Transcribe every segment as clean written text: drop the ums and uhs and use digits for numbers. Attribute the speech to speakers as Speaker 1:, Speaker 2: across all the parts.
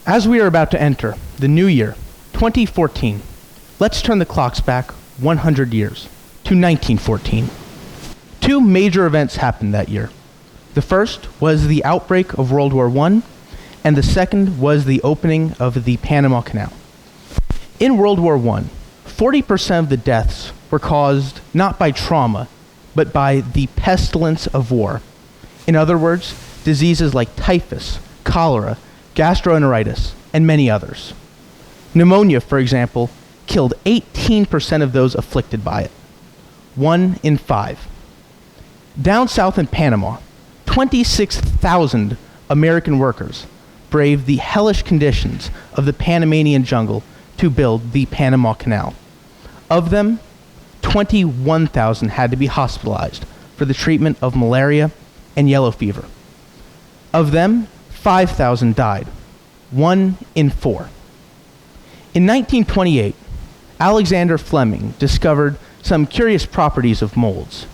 Speaker 1: As we are about to enter the new year, 2014, let's turn the clocks back 100 years to 1914. Two major events happened that year. The first was the outbreak of World War I, and the second was the opening of the Panama Canal. In World War I, 40% of the deaths were caused not by trauma, but by the pestilence of war. In other words, diseases like typhus, cholera, gastroenteritis, and many others. Pneumonia, for example, killed 18% of those afflicted by it. 1 in 5. Down south in Panama, 26,000 American workers braved the hellish conditions of the Panamanian jungle to build the Panama Canal. Of them, 21,000 had to be hospitalized for the treatment of malaria and yellow fever. Of them, 5,000 died. 1 in 4. In 1928, Alexander Fleming discovered some curious properties of molds.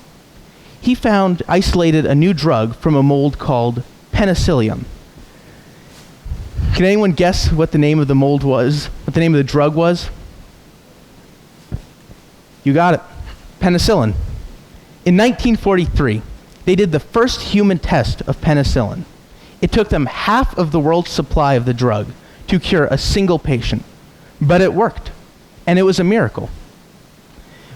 Speaker 1: He isolated a new drug from a mold called penicillium. Can anyone guess what the name of the mold was? What the name of the drug was? You got it. Penicillin. In 1943, they did the first human test of penicillin. It took them half of the world's supply of the drug to cure a single patient. But it worked, and it was a miracle.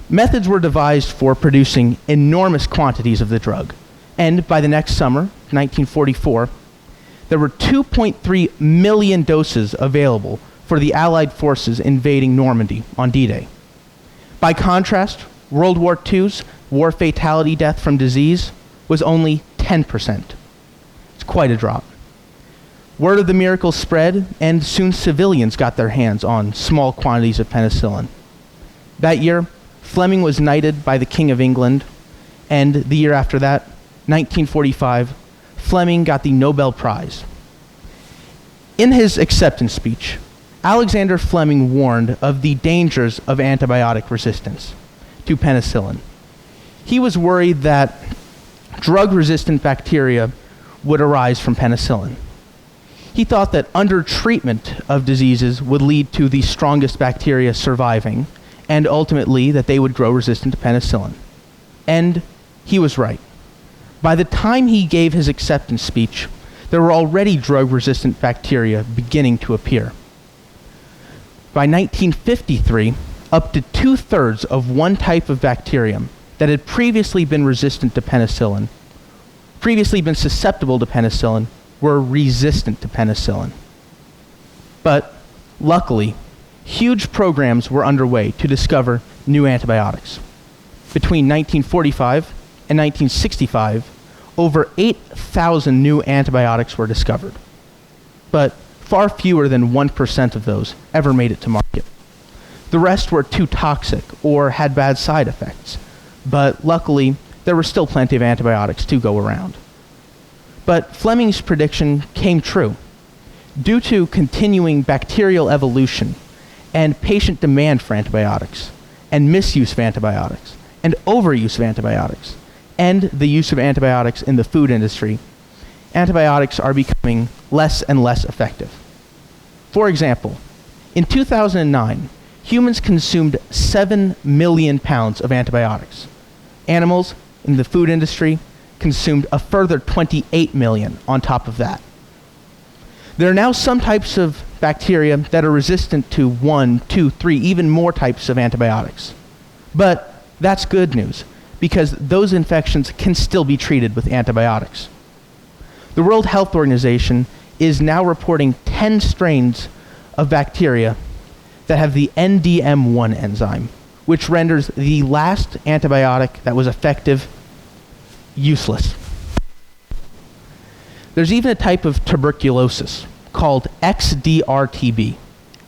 Speaker 1: Methods were devised for producing enormous quantities of the drug, and by the next summer, 1944, there were 2.3 million doses available for the Allied forces invading Normandy on D-Day. By contrast, World War II's war fatality death from disease was only 10%. It's quite a drop. Word of the miracle spread, and soon civilians got their hands on small quantities of penicillin. That year, Fleming was knighted by the King of England, and the year after that, 1945, Fleming got the Nobel Prize. In his acceptance speech, Alexander Fleming warned of the dangers of antibiotic resistance to penicillin. He was worried that drug-resistant bacteria would arise from penicillin. He thought that undertreatment of diseases would lead to the strongest bacteria surviving, and ultimately that they would grow resistant to penicillin. And he was right. By the time he gave his acceptance speech, there were already drug-resistant bacteria beginning to appear. By 1953, up to 2/3 of one type of bacterium that had previously been resistant to penicillin, previously been susceptible to penicillin, were resistant to penicillin. But luckily, huge programs were underway to discover new antibiotics. Between 1945 and 1965, over 8,000 new antibiotics were discovered. But far fewer than 1% of those ever made it to market. The rest were too toxic or had bad side effects. But luckily, there were still plenty of antibiotics to go around. But Fleming's prediction came true. Due to continuing bacterial evolution and patient demand for antibiotics, and misuse of antibiotics, and overuse of antibiotics, and the use of antibiotics in the food industry, antibiotics are becoming less and less effective. For example, in 2009, humans consumed 7 million pounds of antibiotics. Animals in the food industry consumed a further 28 million on top of that. There are now some types of bacteria that are resistant to 1, 2, 3, even more types of antibiotics. But that's good news, because those infections can still be treated with antibiotics. The World Health Organization is now reporting 10 strains of bacteria that have the NDM1 enzyme, which renders the last antibiotic that was effective useless. There's even a type of tuberculosis called XDR-TB,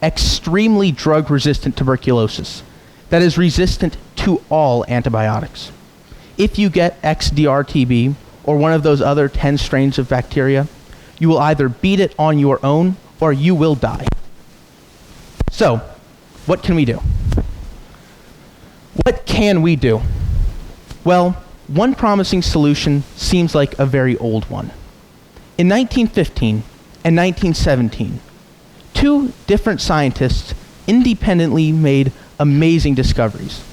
Speaker 1: extremely drug-resistant tuberculosis, that is resistant to all antibiotics. If you get XDR-TB or one of those other 10 strains of bacteria, you will either beat it on your own or you will die. So, what can we do? What can we do? Well, one promising solution seems like a very old one. In 1915 and 1917, two different scientists independently made amazing discoveries.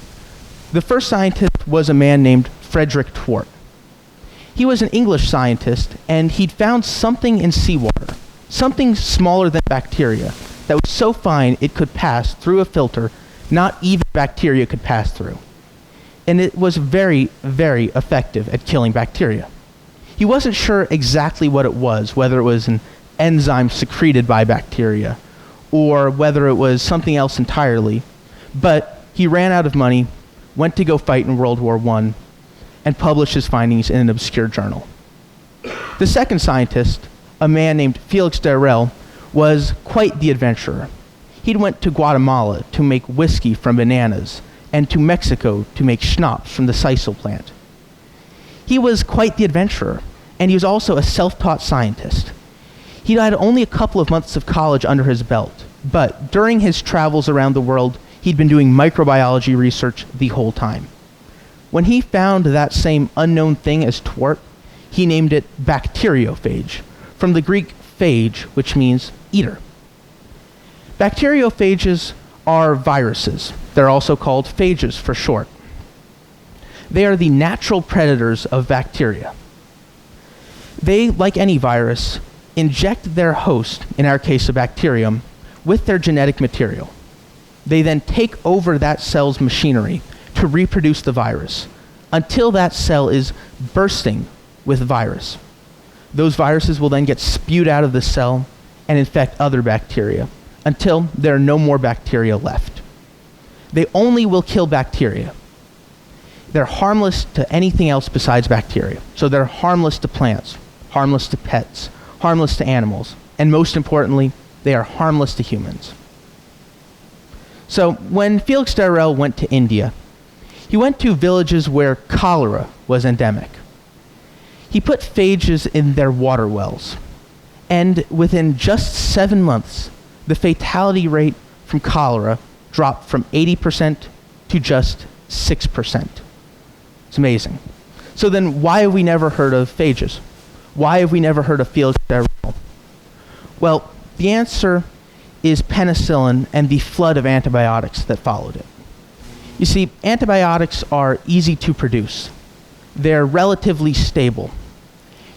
Speaker 1: The first scientist was a man named Frederick Twort. He was an English scientist, and he'd found something in seawater, something smaller than bacteria, that was so fine it could pass through a filter not even bacteria could pass through. And it was very, very effective at killing bacteria. He wasn't sure exactly what it was, whether it was an enzyme secreted by bacteria, or whether it was something else entirely, but he ran out of money, went to go fight in World War I, and published his findings in an obscure journal. The second scientist, a man named Felix Terrell, was quite the adventurer. He went to Guatemala to make whiskey from bananas, and to Mexico to make schnapps from the sisal plant. He was quite the adventurer, and he was also a self-taught scientist. He had only a couple of months of college under his belt, but during his travels around the world, he'd been doing microbiology research the whole time. When he found that same unknown thing as Twort, he named it Bacteriophage, from the Greek phage, which means eater. Bacteriophages are viruses. They're also called phages for short. They are the natural predators of bacteria. They, like any virus, inject their host, in our case a bacterium, with their genetic material. They then take over that cell's machinery to reproduce the virus until that cell is bursting with virus. Those viruses will then get spewed out of the cell and infect other bacteria until there are no more bacteria left. They only will kill bacteria. They're harmless to anything else besides bacteria. So they're harmless to plants, harmless to pets, harmless to animals, and most importantly, they are harmless to humans. So when Felix Terrell went to India, he went to villages where cholera was endemic. He put phages in their water wells, and within just 7 months, the fatality rate from cholera dropped from 80% to just 6%. It's amazing. So then why have we never heard of phages? Why have we never heard of Felix Terrell? Well, the answer is penicillin and the flood of antibiotics that followed it. You see, antibiotics are easy to produce. They're relatively stable.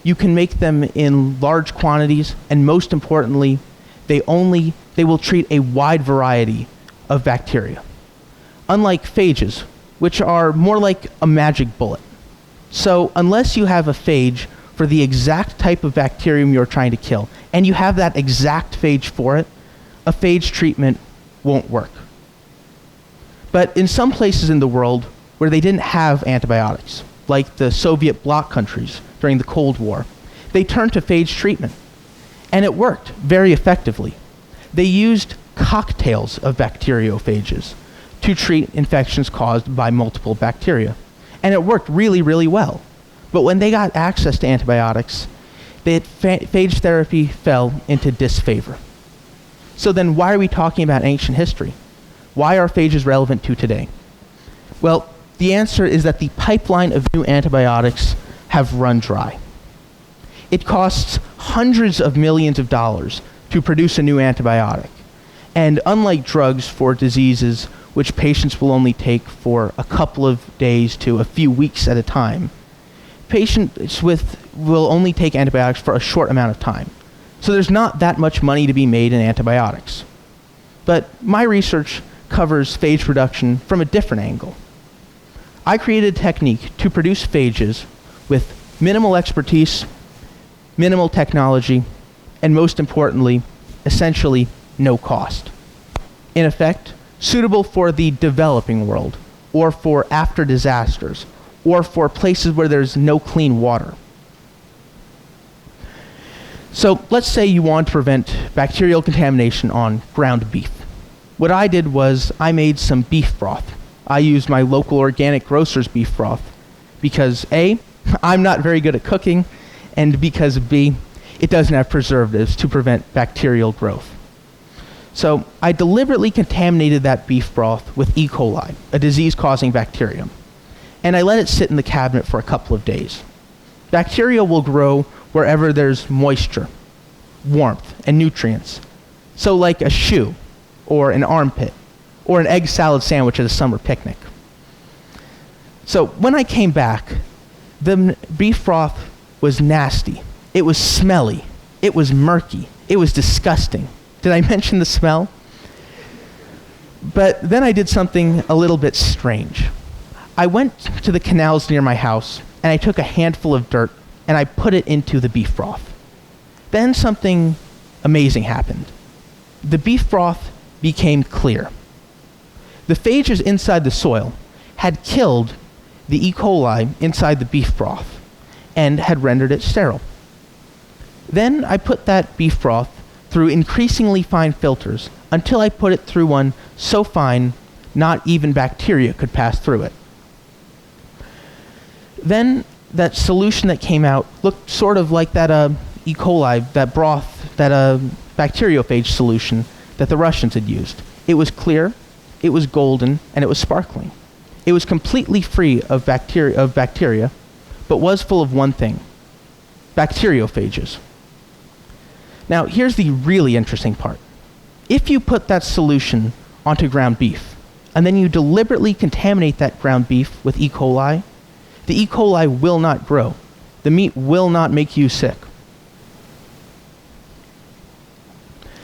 Speaker 1: You can make them in large quantities, and most importantly, they will treat a wide variety of bacteria. Unlike phages, which are more like a magic bullet. So unless you have a phage for the exact type of bacterium you're trying to kill, and you have that exact phage for it, a phage treatment won't work. But in some places in the world where they didn't have antibiotics, like the Soviet bloc countries during the Cold War, they turned to phage treatment. And it worked very effectively. They used cocktails of bacteriophages to treat infections caused by multiple bacteria. And it worked really, really well. But when they got access to antibiotics, phage therapy fell into disfavor. So then why are we talking about ancient history? Why are phages relevant to today? Well, the answer is that the pipeline of new antibiotics have run dry. It costs hundreds of millions of dollars to produce a new antibiotic. And unlike drugs for diseases which patients will only take for a couple of days to a few weeks at a time, patients will only take antibiotics for a short amount of time. So there's not that much money to be made in antibiotics. But my research covers phage production from a different angle. I created a technique to produce phages with minimal expertise, minimal technology, and most importantly, essentially no cost. In effect, suitable for the developing world, or for after disasters, or for places where there's no clean water. So let's say you want to prevent bacterial contamination on ground beef. What I did was I made some beef broth. I used my local organic grocer's beef broth because A, I'm not very good at cooking, and because B, it doesn't have preservatives to prevent bacterial growth. So I deliberately contaminated that beef broth with E. coli, a disease-causing bacterium, and I let it sit in the cabinet for a couple of days. Bacteria will grow wherever there's moisture, warmth, and nutrients. So like a shoe, or an armpit, or an egg salad sandwich at a summer picnic. So when I came back, the beef broth was nasty. It was smelly. It was murky. It was disgusting. Did I mention the smell? But then I did something a little bit strange. I went to the canals near my house, and I took a handful of dirt, and I put it into the beef broth. Then something amazing happened. The beef broth became clear. The phages inside the soil had killed the E. coli inside the beef broth and had rendered it sterile. Then I put that beef broth through increasingly fine filters until I put it through one so fine not even bacteria could pass through it. Then that solution that came out looked sort of like that E. coli, that broth, that bacteriophage solution that the Russians had used. It was clear, it was golden, and it was sparkling. It was completely free of bacteria, but was full of one thing: bacteriophages. Now, here's the really interesting part. If you put that solution onto ground beef, and then you deliberately contaminate that ground beef with E. coli, the E. coli will not grow. The meat will not make you sick.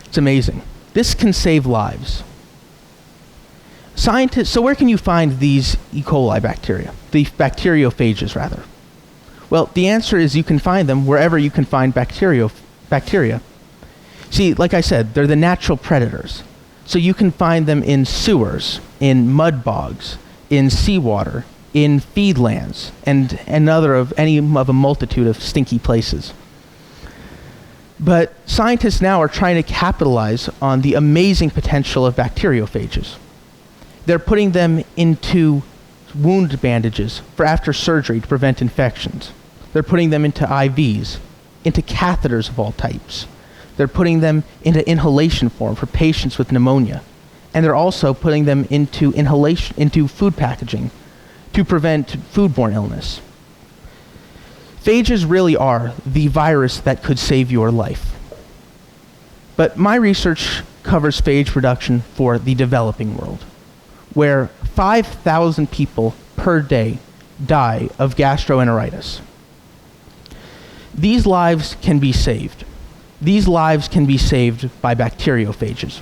Speaker 1: It's amazing. This can save lives. Scientists, so where can you find these E. coli bacteria? The bacteriophages, rather. Well, the answer is you can find them wherever you can find bacteria. See, like I said, they're the natural predators. So you can find them in sewers, in mud bogs, in seawater, in feedlands, and any of a multitude of stinky places. But scientists now are trying to capitalize on the amazing potential of bacteriophages. They're putting them into wound bandages for after surgery to prevent infections. They're putting them into IVs, into catheters of all types. They're putting them into inhalation form for patients with pneumonia. And they're also putting them into food packaging to prevent foodborne illness. Phages really are the virus that could save your life. But my research covers phage reduction for the developing world, where 5,000 people per day die of gastroenteritis. These lives can be saved. These lives can be saved by bacteriophages.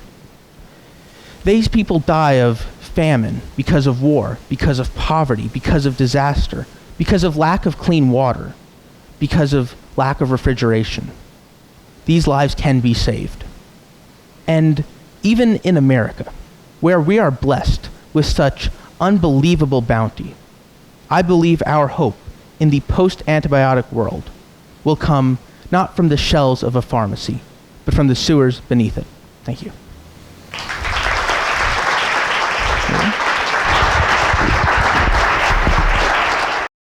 Speaker 1: These people die of famine because of war, because of poverty, because of disaster, because of lack of clean water, because of lack of refrigeration. These lives can be saved. And even in America, where we are blessed with such unbelievable bounty, I believe our hope in the post-antibiotic world will come not from the shelves of a pharmacy, but from the sewers beneath it. Thank you.